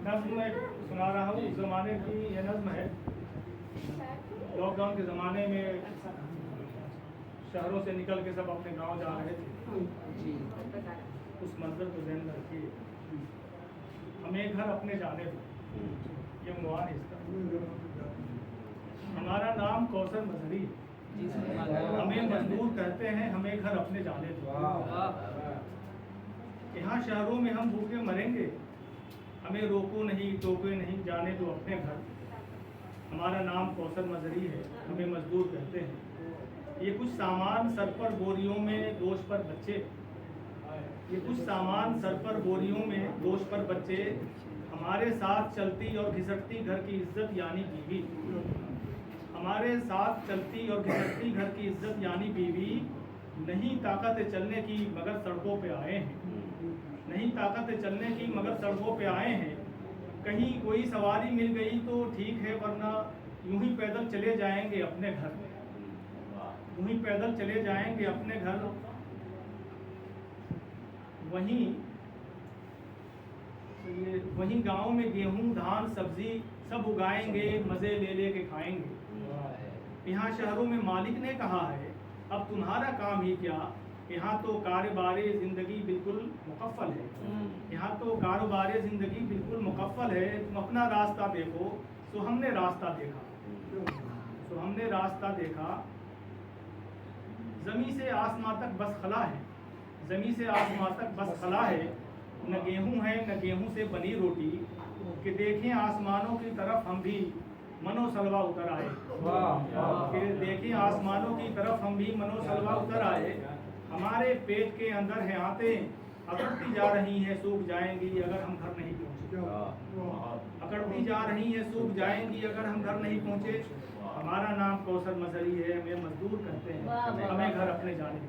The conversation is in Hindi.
नज्म मैं सुना रहा हूँ। उस ज़माने की यह नज्म है। लॉकडाउन के ज़माने में शहरों से निकल के सब अपने गांव जा रहे थे। उस मंजर को ज़हन में रखिए। हमें घर अपने जाने दो, ये उन्वान है इसका। हमारा नाम कौसर मजहरी, हमें मजदूर कहते हैं, हमें घर अपने जाने दो। यहाँ शहरों में हम भूखे मरेंगे, हमें रोको नहीं टोके नहीं, जाने दो अपने घर। हमारा नाम कौसर मजहरी है, हमें मजदूर कहते हैं। ये कुछ सामान सर पर बोरियों में, दोष पर बच्चे। ये कुछ सामान सर पर बोरियों में, दोष पर बच्चे। हमारे साथ चलती और घिसटती घर की इज्जत यानी बीवी। हमारे साथ चलती और घिसटती घर की इज्जत यानी बीवी। नहीं ताकत चलने की मगर सड़कों पे आए हैं। नहीं ताकत चलने की मगर सड़कों पे आए हैं। कहीं कोई सवारी मिल गई तो ठीक है, वरना यूं ही पैदल चले जाएंगे अपने घर। यूं ही पैदल चले जाएंगे अपने घर। वहीं गांव में गेहूं धान सब्जी सब उगाएंगे, मजे ले ले के खाएंगे। यहाँ शहरों में मालिक ने कहा है, अब तुम्हारा काम ही क्या। यहाँ तो कारोबारे ज़िंदगी बिल्कुल मुकफ्फल है। यहाँ तो कारोबारे ज़िंदगी बिल्कुल मुकफ्फल है। तुम अपना रास्ता देखो, सो हमने रास्ता देखा। सो हमने रास्ता देखा। ज़मीं से आसमां तक बस खला है। ज़मीं से आसमां तक बस खला है। न गेहूं है न गेहूं से बनी रोटी। कि देखें आसमानों की तरफ हम भी मनोसलवा उतर आए। कि देखें आसमानों की तरफ हम भी मनोसलवा उतर आए। हमारे पेट के अंदर है आंतें, अकड़ती जा रही हैं सूख जाएंगी अगर हम घर नहीं पहुँचे। अकड़ती जा रही हैं सूख जाएंगी अगर हम घर नहीं पहुँचे। हमारा नाम कौसर मजहरी है, हमें मजदूर कहते हैं, हमें घर अपने जाने।